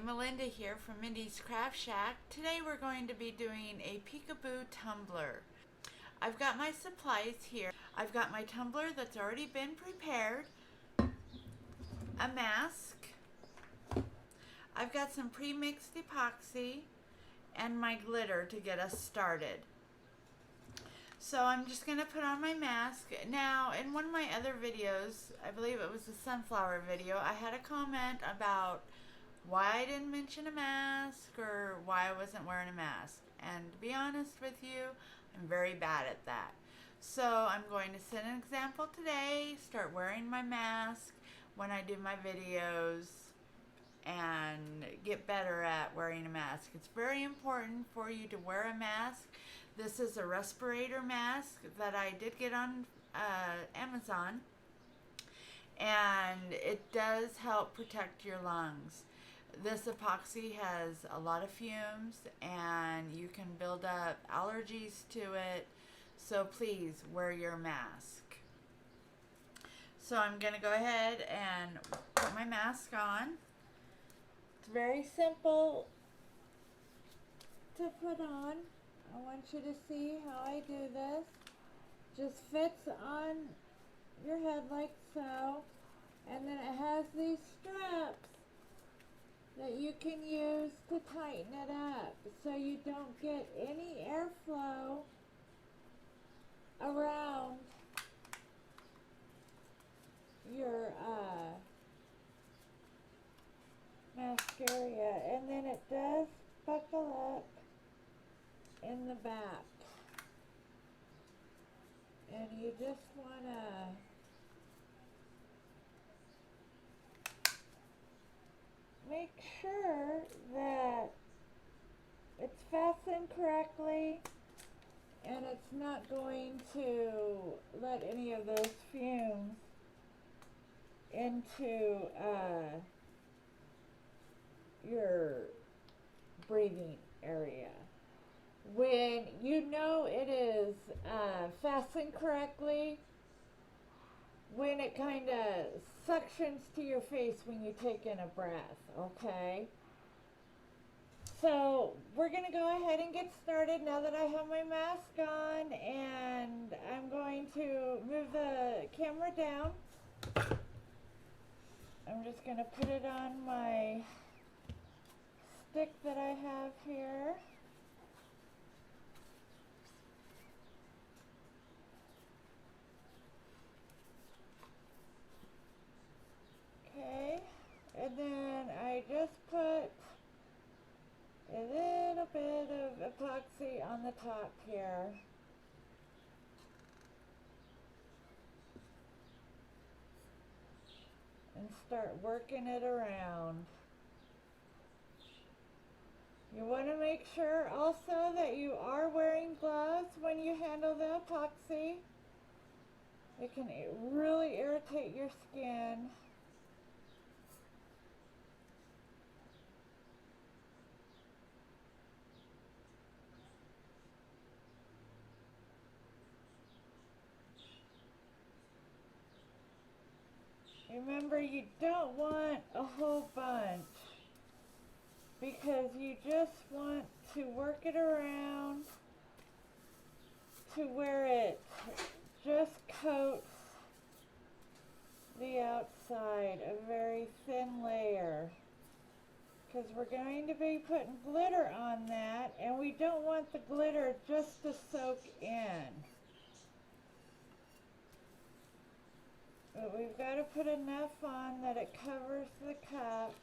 Melinda here from Mindy's Craft Shack. Today we're going to be doing a peekaboo tumbler. I've got my supplies here. I've got my tumbler that's already been prepared, a mask, I've got some pre-mixed epoxy, and my glitter to get us started. So I'm just going to put on my mask. Now, in one of my other videos, I believe it was the sunflower video, I had a comment about why I didn't mention a mask or why I wasn't wearing a mask. And to be honest with you, I'm very bad at that. So I'm going to set an example today, start wearing my mask when I do my videos, and get better at wearing a mask. It's very important for you to wear a mask. This is a respirator mask that I did get on Amazon, and it does help protect your lungs. This epoxy has a lot of fumes and you can build up allergies to it, so please wear your mask. So I'm going to go ahead and put my mask on. It's very simple to put on. I want you to see how I do this. Just fits on your head like so, and then it has these straps that you can use to tighten it up so you don't get any airflow around your mask area. And then it does buckle up in the back, and you just want to make sure that it's fastened correctly and it's not going to let any of those fumes into your breathing area. When you know it is fastened correctly, when it kind of suctions to your face when you take in a breath, okay? So we're going to go ahead and get started now that I have my mask on, and I'm going to move the camera down. I'm just going to put it on my stick that I have here. Okay, and then I just put a little bit of epoxy on the top here. And start working it around. You want to make sure also that you are wearing gloves when you handle the epoxy. It can really irritate your skin. Remember, you don't want a whole bunch because you just want to work it around to where it just coats the outside, a very thin layer, because we're going to be putting glitter on that, and we don't want the glitter just to soak in. But we've got to put enough on that it covers the cup.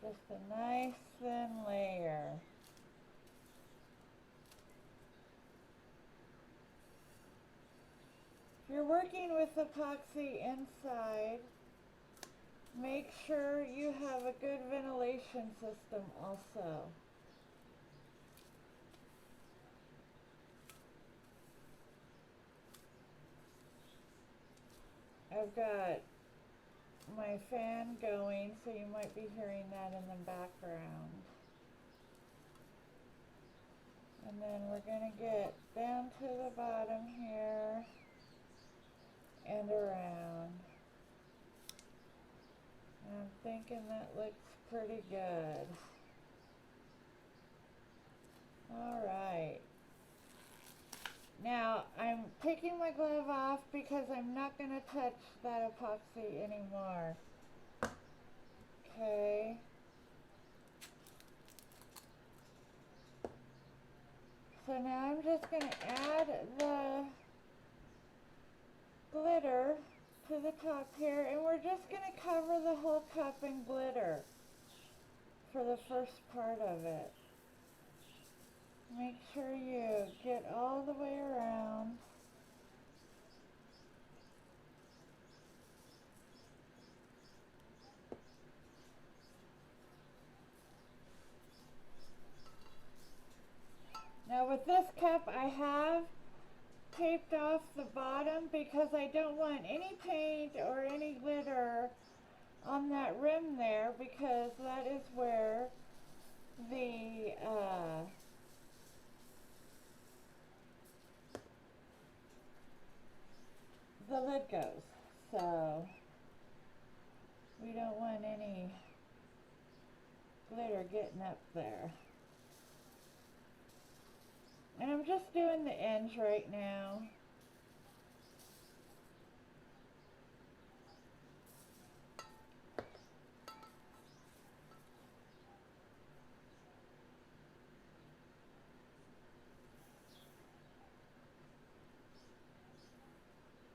Just a nice thin layer. If you're working with epoxy inside, Make sure you have a good ventilation system also. I've got my fan going, so you might be hearing that in the background. And then we're going to get down to the bottom here and around. And I'm thinking that looks pretty good. Alright. Now, I'm taking my glove off because I'm not going to touch that epoxy anymore. Okay. So now I'm just going to add the glitter to the top here, and we're just going to cover the whole cup in glitter for the first part of it. Make sure you get all the way around. Now with this cup I have taped off the bottom because I don't want any paint or any glitter on that rim there, because that is where the lid goes. So we don't want any glitter getting up there. And I'm just doing the ends right now.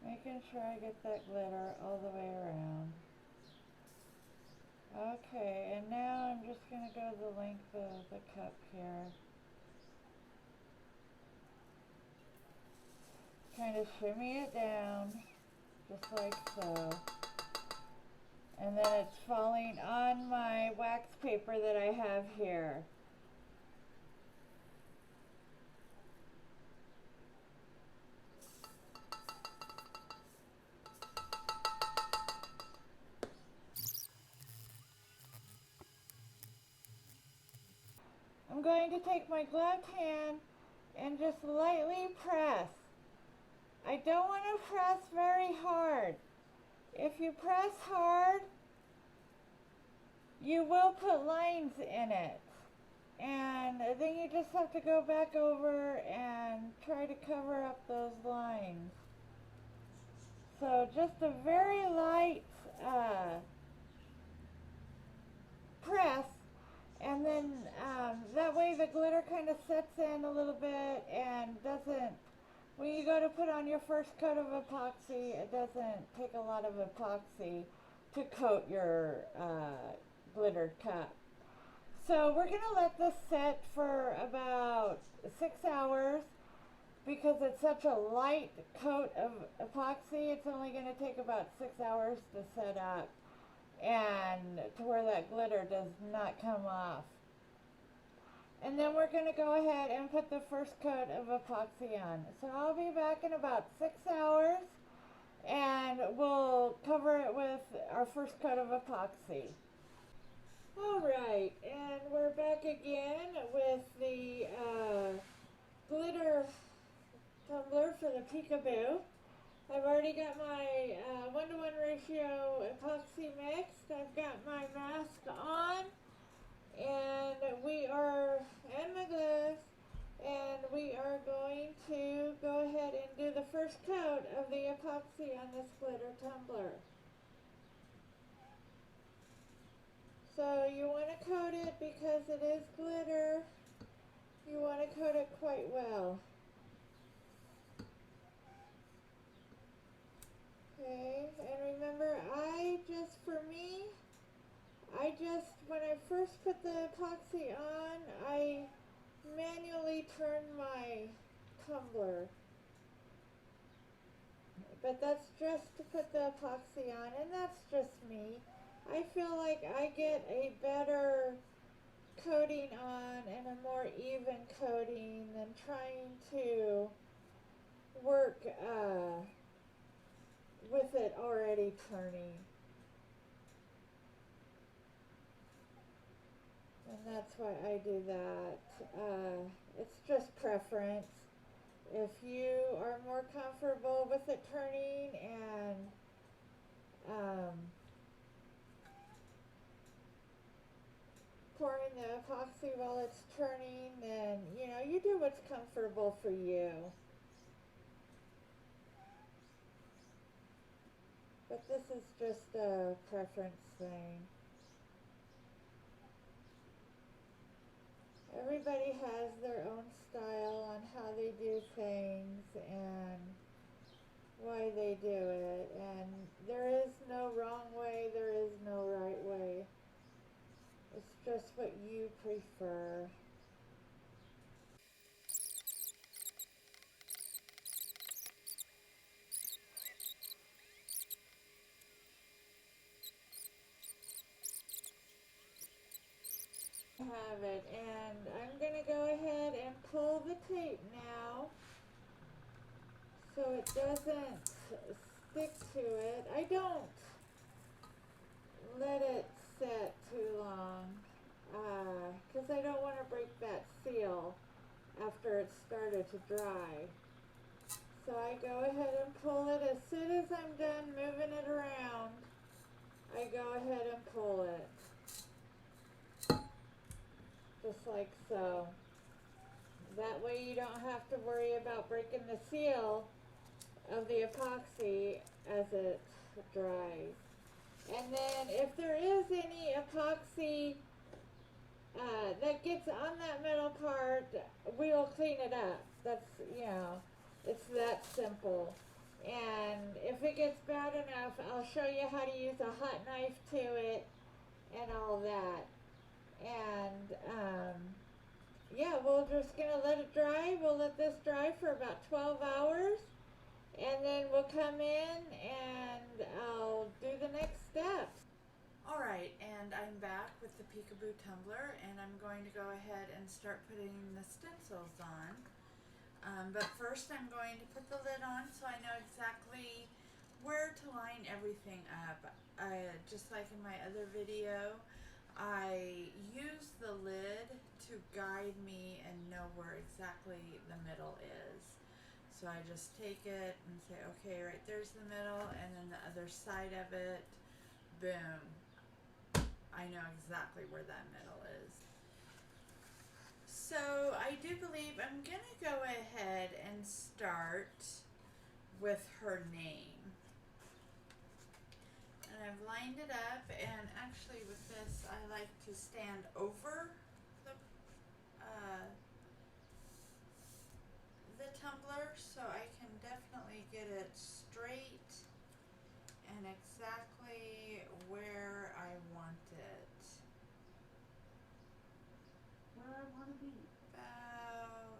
Making sure I get that glitter all the way around. Okay, and now I'm just going to go the length of the cup here. Kind of shimmy it down, just like so. And then it's falling on my wax paper that I have here. I'm going to take my gloved hand and just lightly press. I don't want to press very hard. If you press hard, you will put lines in it. And then you just have to go back over and try to cover up those lines. So just a very light press, and then that way the glitter kind of sets in a little bit and doesn't, when you go to put on your first coat of epoxy, it doesn't take a lot of epoxy to coat your glitter cup. So we're going to let this set for about 6 hours. Because it's such a light coat of epoxy, it's only going to take about 6 hours to set up, and to where that glitter does not come off. And then we're going to go ahead and put the first coat of epoxy on. So I'll be back in about 6 hours, and we'll cover it with our first coat of epoxy. Alright, and we're back again with the glitter tumbler for the Peekaboo. I've already got my 1-to-1 ratio epoxy mixed. I've got my mask on, and and my gloves, and we are going to go ahead and do the first coat of the epoxy on this glitter tumbler. So you want to coat it because it is glitter. You want to coat it quite well. Okay, and remember, when I first put the epoxy on, I manually turn my tumbler. But that's just to put the epoxy on, and that's just me. I feel like I get a better coating on and a more even coating than trying to work with it already turning. And that's why I do that. It's just preference. If you are more comfortable with it turning and pouring the epoxy while it's turning, then you do what's comfortable for you. But this is just a preference thing. Everybody has their own style on how they do things and why they do it. And there is no wrong way, there is no right way. It's just what you prefer. Have it, and I'm going to go ahead and pull the tape now so it doesn't stick to it. I don't let it set too long because I don't want to break that seal after it's started to dry. So I go ahead and pull it as soon as I'm done moving it around. I go ahead and pull it. Just like so. That way you don't have to worry about breaking the seal of the epoxy as it dries. And then if there is any epoxy that gets on that metal part, we'll clean it up. That's, it's that simple. And if it gets bad enough, I'll show you how to use a hot knife to it and all that. And yeah, we're just gonna let it dry. We'll let this dry for about 12 hours and then we'll come in and I'll do the next steps. Alright, and I'm back with the Peekaboo tumbler and I'm going to go ahead and start putting the stencils on. But first I'm going to put the lid on so I know exactly where to line everything up. Just like in my other video, I use the lid to guide me and know where exactly the middle is. So I just take it and say, okay, right there's the middle, and then the other side of it, boom. I know exactly where that middle is. So I do believe I'm gonna go ahead and start with her name. And I've lined it up, and actually with this I like to stand over the tumbler so I can definitely get it straight and exactly where I want it. Where I want to be. About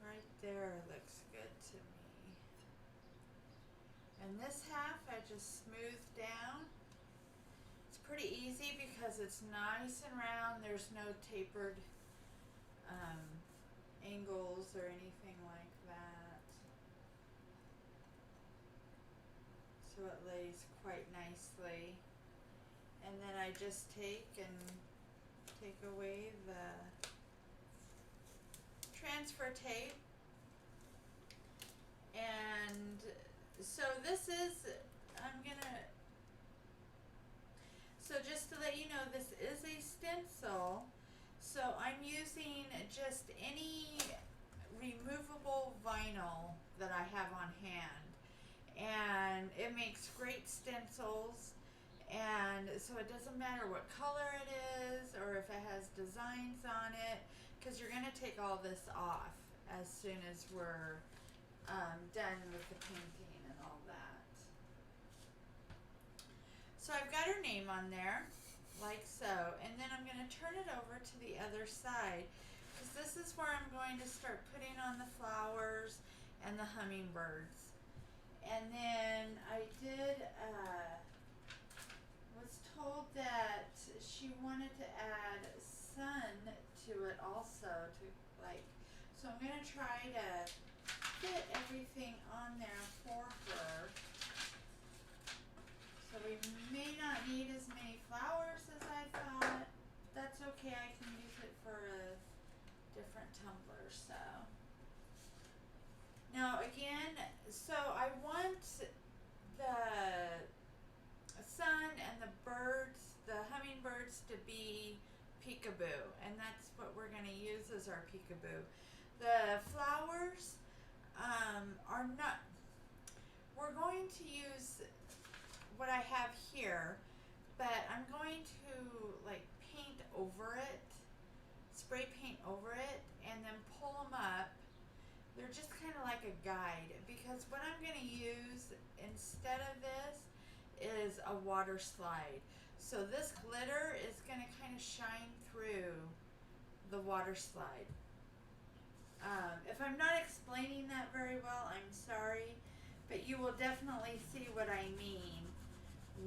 right there looks good to me. And this half I just smooth down. It's pretty easy because it's nice and round. There's no tapered angles or anything like that. So it lays quite nicely. And then I just take away the transfer tape. And so this is, so just to let you know, this is a stencil. So I'm using just any removable vinyl that I have on hand. And it makes great stencils. And so it doesn't matter what color it is or if it has designs on it, because you're going to take all this off as soon as we're done with the painting and all that. So I've got her name on there, like so, and then I'm going to turn it over to the other side, because this is where I'm going to start putting on the flowers and the hummingbirds. And then I was told that she wanted to add sun to it also, so I'm going to try to fit everything on there for her. So we may not need as many flowers as I thought. That's okay, I can use it for a different tumbler, so. Now again, so I want the sun and the birds, the hummingbirds, to be peekaboo, and that's what we're going to use as our peekaboo. The flowers are not, we're going to use what I have here, but I'm going to like paint over it, spray paint over it, and then pull them up. They're just kind of like a guide, because what I'm going to use instead of this is a water slide. So this glitter is going to kind of shine through the water slide. If I'm not explaining that very well, I'm sorry, but you will definitely see what I mean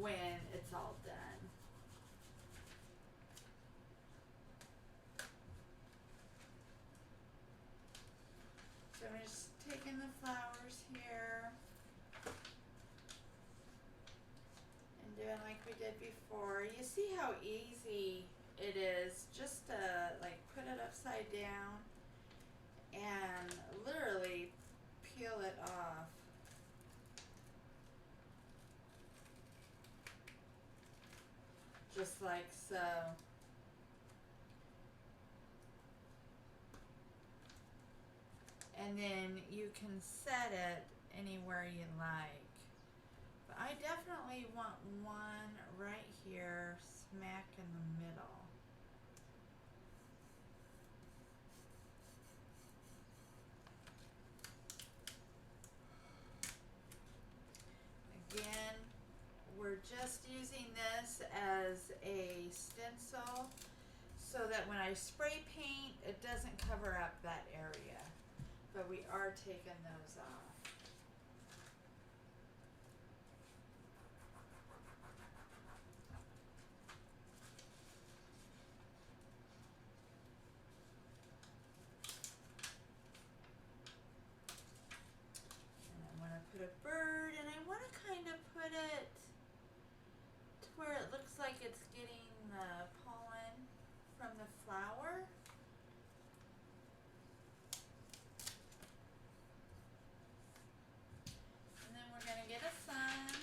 when it's all done. So I'm just taking the flowers here and doing like we did before. You see how easy it is just to like put it upside down and literally peel it off. Just like so. And then you can set it anywhere you like. But I definitely want one right here, smack in the middle. Again, we're just using this as a stencil so that when I spray paint, it doesn't cover up that area. But we are taking those off. And I want to put a bird, and I want to kind of put it to where it looks like it's getting the pollen from the flower. Gonna get a sun.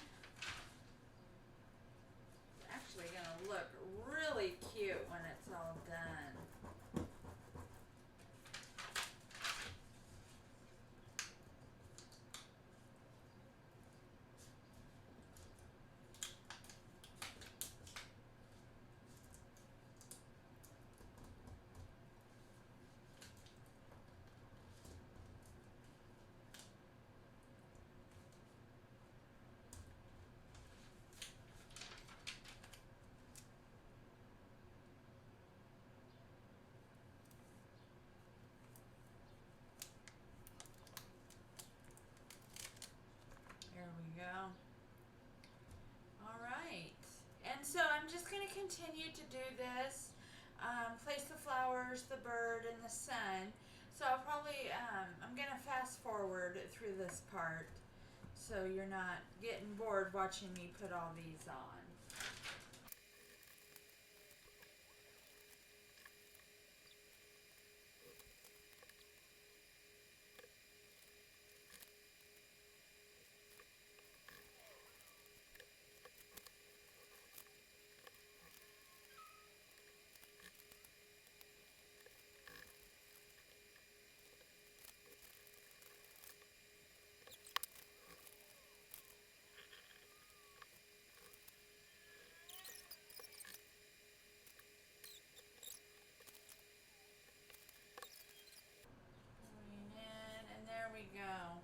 It's actually gonna look really cute when it's all done. There we go. All right. And so I'm just going to continue to do this. Place the flowers, the bird, and the sun. So I'll probably, I'm going to fast forward through this part so you're not getting bored watching me put all these on. Go.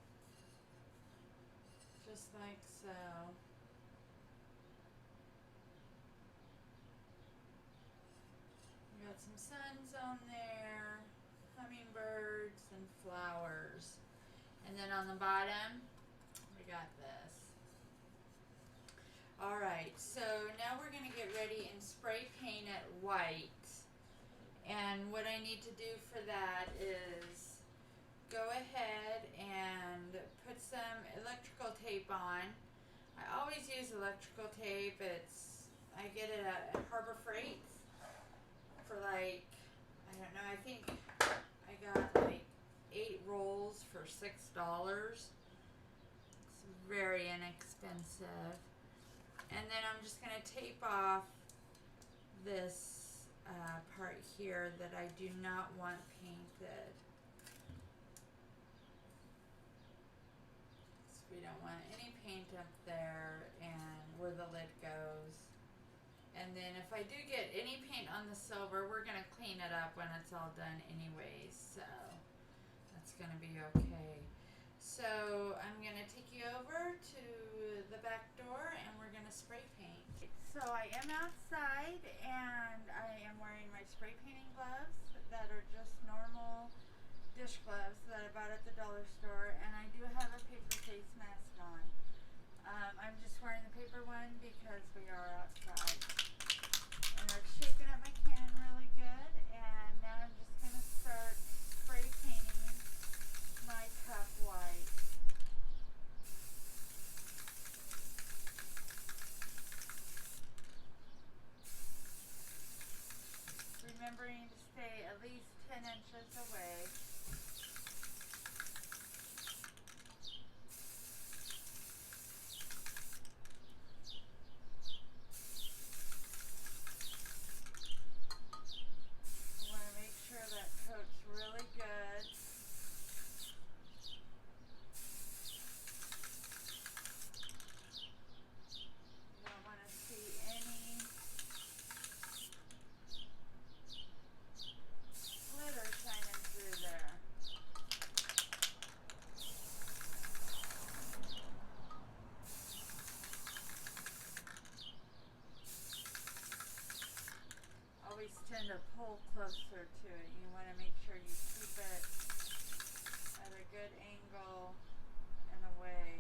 Just like so. We got some suns on there, hummingbirds and flowers. And then on the bottom, we got this. Alright, so now we're going to get ready and spray paint it white. And what I need to do for that is go ahead and put some electrical tape on. I always use electrical tape. I get it at Harbor Freight for like, I don't know, I think I got like 8 rolls for $6. It's very inexpensive. And then I'm just going to tape off this part here that I do not want painted. So we don't want any paint up there and where the lid goes. And then if I do get any paint on the silver, we're going to clean it up when it's all done anyways. So that's going to be okay. So I'm going to take you over to the back door and we're going to spray paint. So I am outside and I am wearing my spray painting gloves that are just normal dish gloves that I bought at the dollar store, and I do have a paper face mask on. I'm just wearing the paper one because we are outside. And I've shaken up my can really good, and now I'm just going to start spray painting my cup white. Remembering to stay at least 10 inches away. I want to make sure that coat's really good. You don't want to see any glitter shining through there. Always tend to pull closer to it. You want to make sure you keep it at a good angle and away.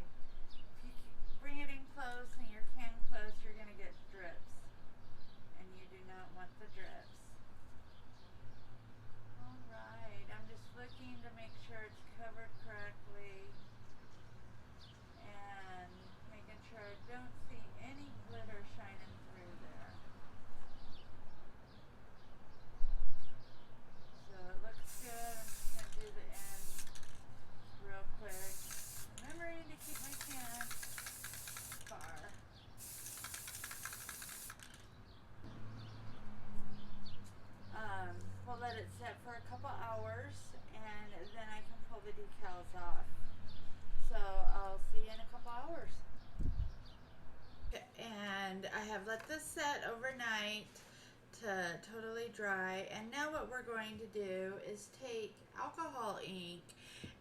If you bring it in close and your can close, you're going to get drips. And you do not want the drips. Alright, I'm just looking to make sure it's covered correctly and making sure I don't see any glitter shining through there. So it looks good. I'm just going to do the end real quick. Remembering to keep my can far. We'll let it set for a couple hours and then I can pull the decals off. So I'll see you in a couple hours. And I have let this set overnight to totally dry, and now what we're going to do is take alcohol ink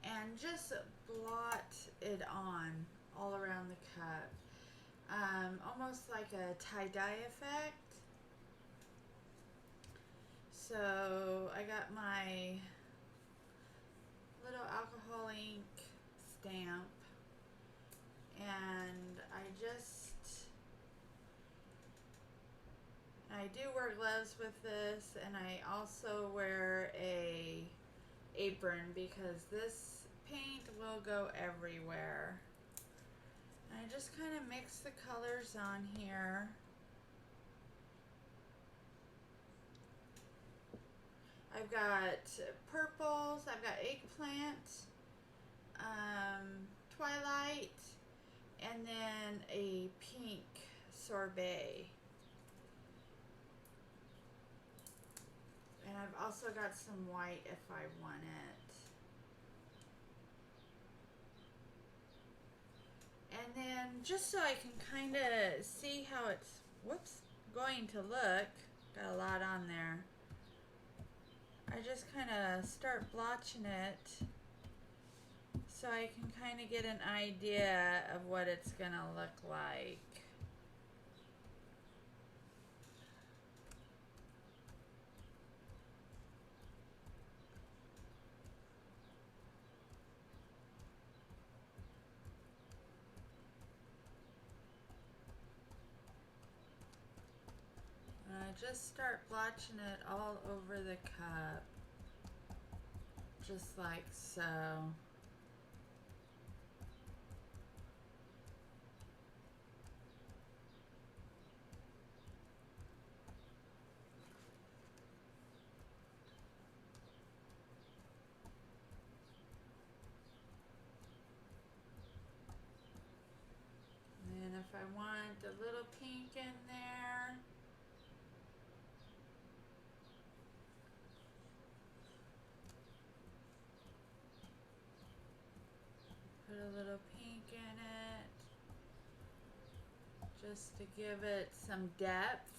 and just blot it on all around the cup, almost like a tie-dye effect. So I got my little alcohol ink stamp, and I do wear gloves with this, and I also wear a apron because this paint will go everywhere. And I just kind of mix the colors on here. I've got purples, I've got eggplant, twilight, and then a pink sorbet. And I've also got some white if I want it. And then just so I can kind of see how it's, going to look, got a lot on there. I just kind of start blotching it so I can kind of get an idea of what it's going to look like. just start blotching it all over the cup, just like so. And if I want a little pink in there, put a little pink in it, just to give it some depth.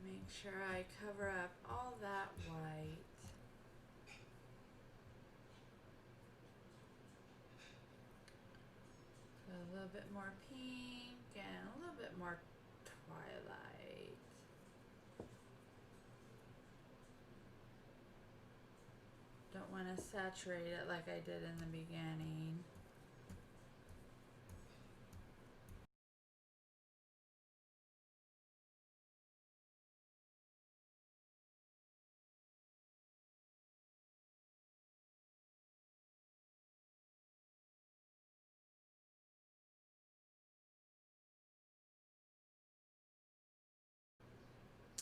Make sure I cover up all that white. Put a little bit more pink and a little bit more twilight. Don't want to saturate it like I did in the beginning.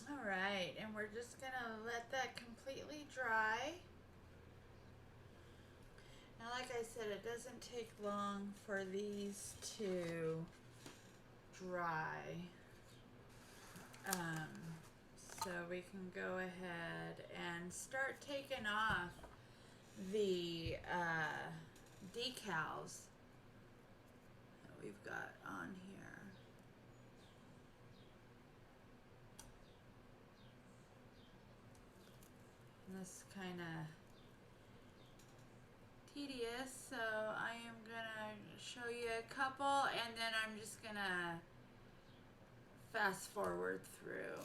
All right, and we're just gonna let that completely dry. Now, like I said, it doesn't take long for these to dry. So we can go ahead and start taking off the decals that we've got on here. And this kind of tedious, so I am gonna show you a couple and then I'm just gonna fast forward through.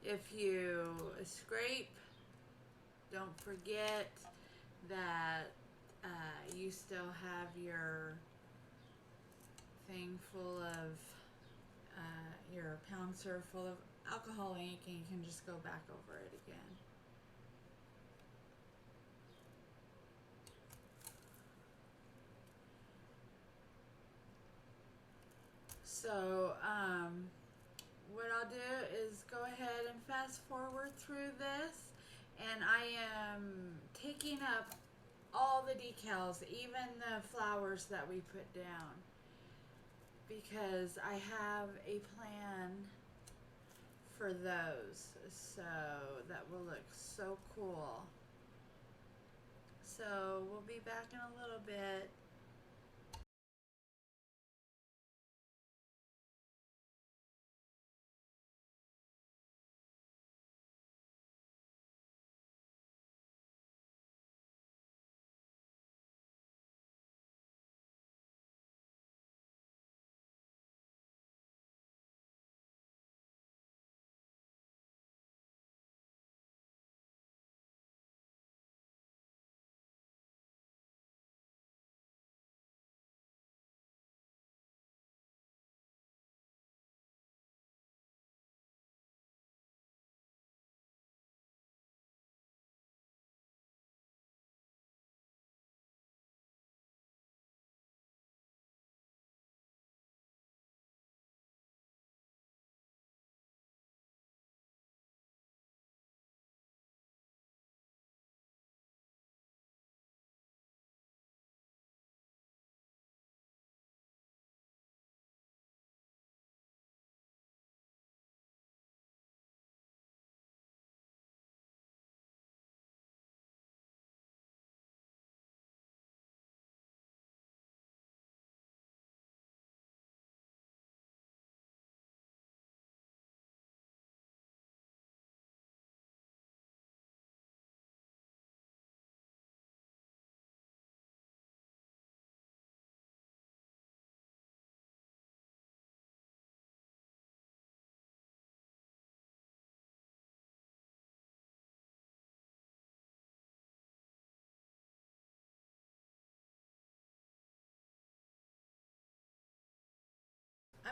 If you scrape, don't forget that you still have your thing full of, your pouncer full of alcohol ink, and you can just go back over it again. So what I'll do is go ahead and fast forward through this, and I am taking up all the decals, even the flowers that we put down, because I have a plan for those, so that will look so cool. So we'll be back in a little bit.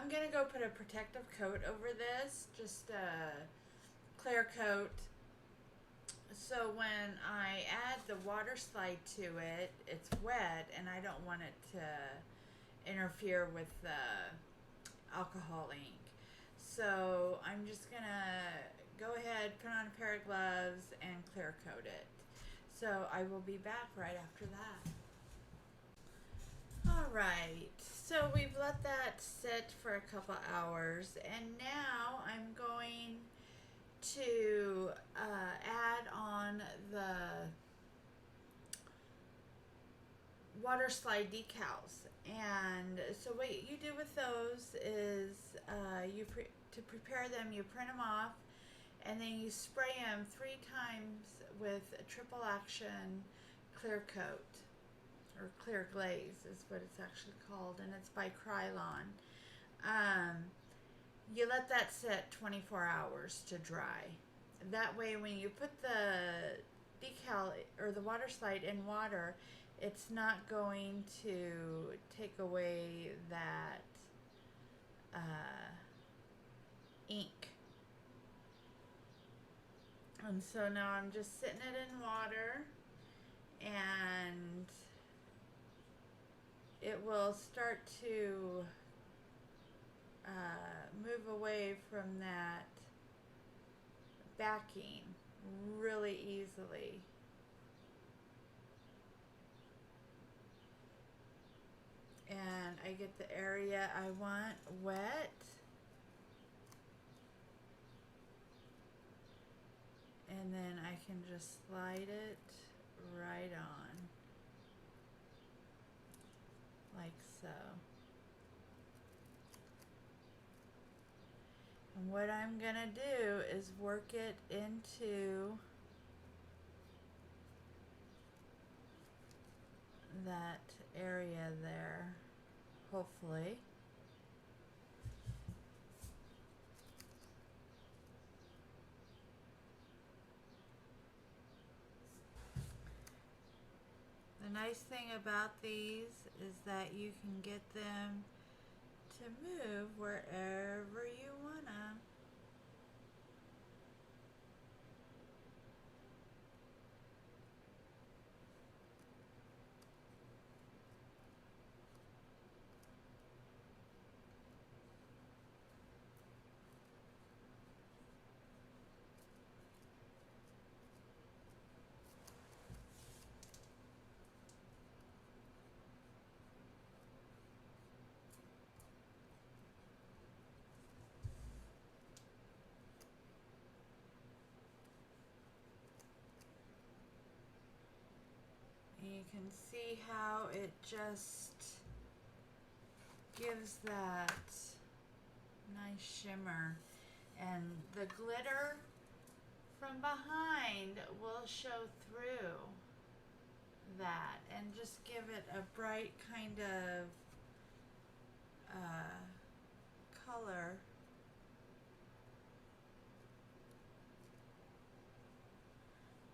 I'm going to go put a protective coat over this, just a clear coat. So when I add the water slide to it, it's wet and I don't want it to interfere with the alcohol ink. So I'm just going to go ahead, put on a pair of gloves and clear coat it. So I will be back right after that. Alright, so we've let that sit for a couple hours, and now I'm going to add on the water slide decals. And so what you do with those is to prepare them, you print them off, and then you spray them 3 times with a triple action clear coat, or clear glaze is what it's actually called, and it's by Krylon. You let that sit 24 hours to dry. That way when you put the decal or the water slide in water, it's not going to take away that ink. And so now I'm just sitting it in water, and it will start to move away from that backing really easily. And I get the area I want wet. And then I can just slide it right on, like so. And what I'm gonna do is work it into that area there, hopefully. The nice thing about these is that you can get them to move wherever you wanna. You can see how it just gives that nice shimmer, and the glitter from behind will show through that and just give it a bright kind of color.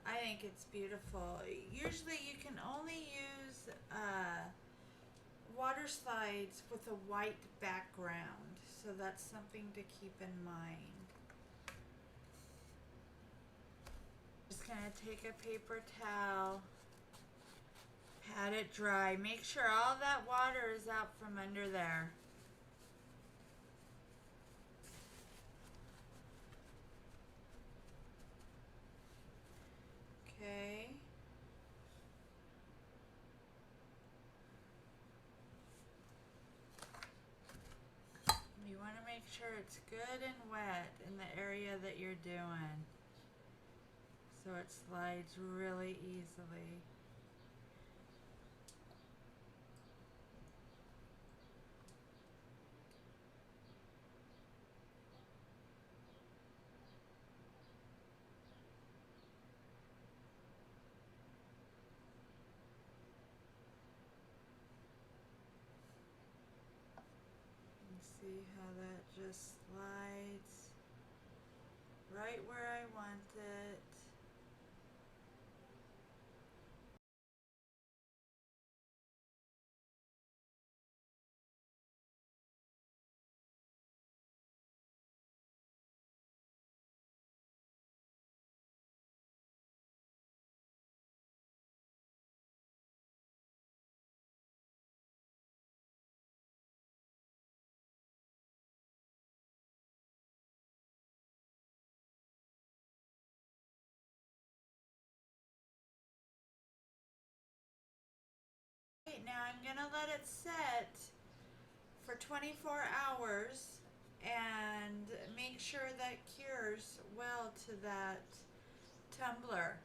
I think it's beautiful. Usually you can only use water slides with a white background, so that's something to keep in mind. Just gonna take a paper towel, pat it dry. Make sure all that water is out from under there. Okay. You want to make sure it's good and wet in the area that you're doing, so it slides really easily. See how that just slides right where I want it. Now I'm going to let it set for 24 hours and make sure that cures well to that tumbler.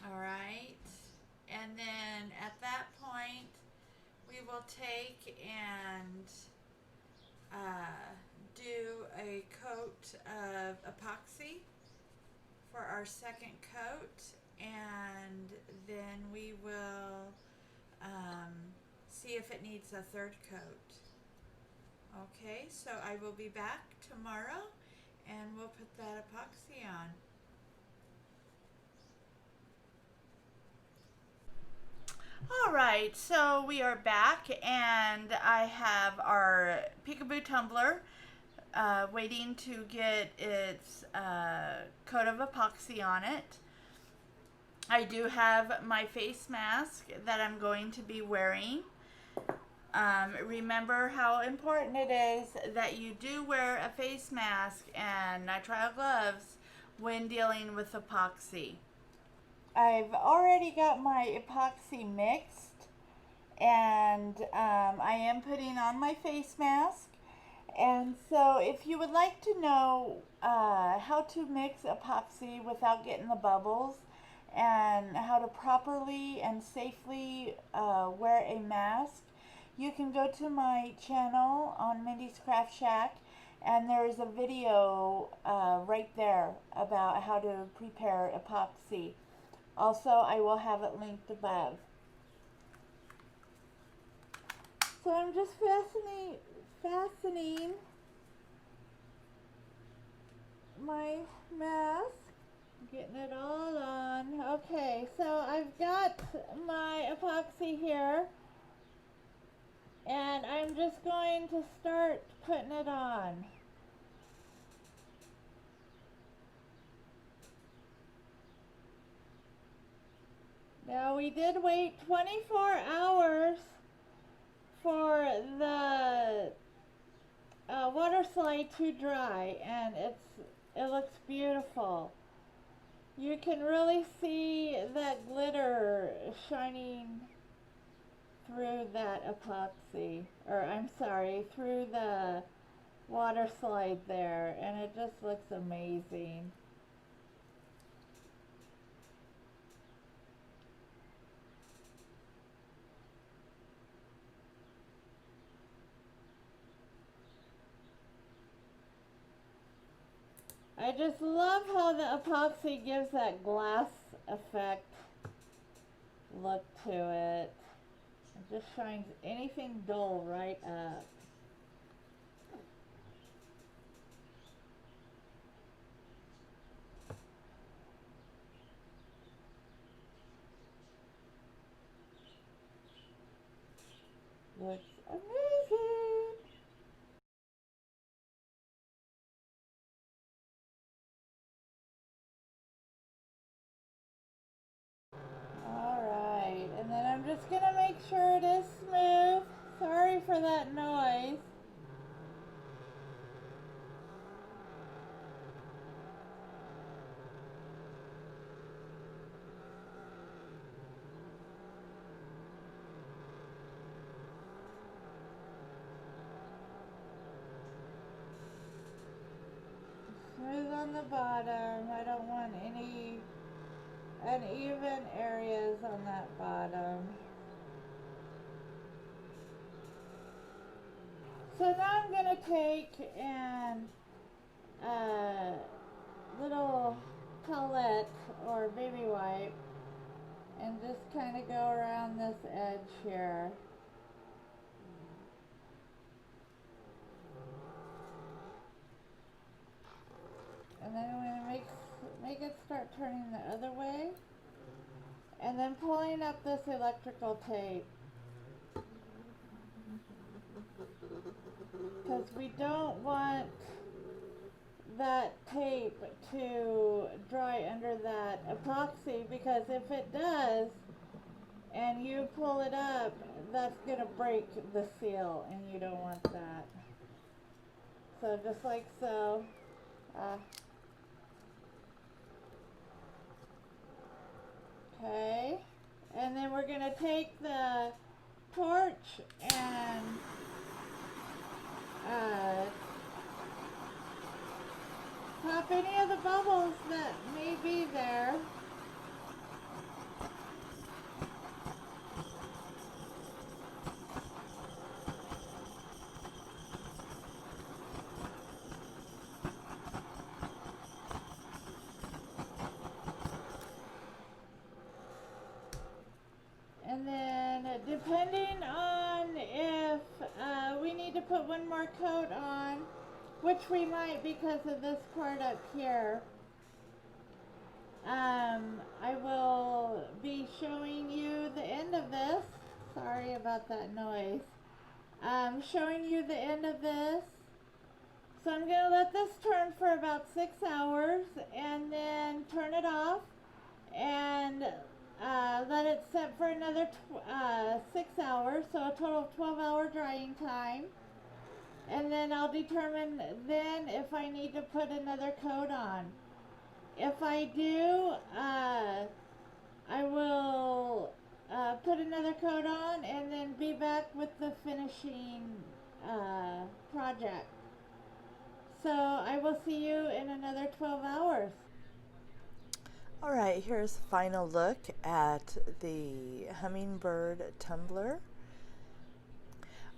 Alright, and then at that point we will take and do a coat of epoxy for our second coat, and then we will see if it needs a third coat. Okay, so I will be back tomorrow and we'll put that epoxy on. Alright, so we are back and I have our Peekaboo tumbler waiting to get its coat of epoxy on it. I do have my face mask that I'm going to be wearing. Remember how important it is that you do wear a face mask and nitrile gloves when dealing with epoxy. I've already got my epoxy mixed, and I am putting on my face mask. And so if you would like to know how to mix epoxy without getting the bubbles and how to properly and safely wear a mask, you can go to my channel on Mindy's Craft Shack, and there's a video right there about how to prepare epoxy. Also, I will have it linked above. So I'm just fastening my mask, getting it all on. Okay, so I've got my epoxy here, and I'm just going to start putting it on. Now we did wait 24 hours for the water slide to dry, and it looks beautiful. You can really see that glitter shining through that epoxy, or I'm sorry, through the water slide there, and it just looks amazing. I just love how the epoxy gives that glass effect look to it. It just shines anything dull right up. Looks amazing. Alright, and then I'm just going to make sure it is smooth. Sorry for that noise. Smooth on the bottom. I don't want any uneven areas on that bottom. So now I'm going to take and little towelette or baby wipe and just kind of go around this edge here. And then I'm going to make it start turning the other way. And then pulling up this electrical tape. Because we don't want that tape to dry under that epoxy, because if it does and you pull it up, that's going to break the seal, and you don't want that. So just like so. Okay, And then we're going to take the torch and pop any of the bubbles that may be there. And then depending on if we need to put one more coat on, which we might because of this part up here, I will be showing you the end of this. Sorry about that noise. Showing you the end of this. So I'm going to let this turn for about 6 hours and then turn it off and let it set for another 6 hours, so a total of 12-hour drying time. And then I'll determine then if I need to put another coat on. If I do, I will put another coat on and then be back with the finishing project. So I will see you in another 12 hours. Alright, here's a final look at the Hummingbird tumbler.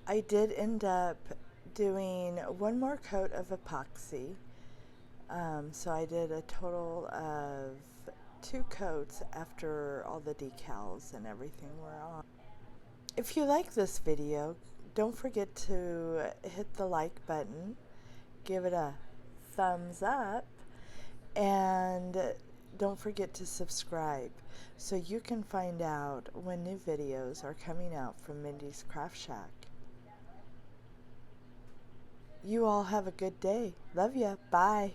I did end up doing one more coat of epoxy. So I did a total of 2 coats after all the decals and everything were on. If you like this video, don't forget to hit the like button, give it a thumbs up, and don't forget to subscribe so you can find out when new videos are coming out from Mindy's Craft Shack. You all have a good day. Love ya. Bye.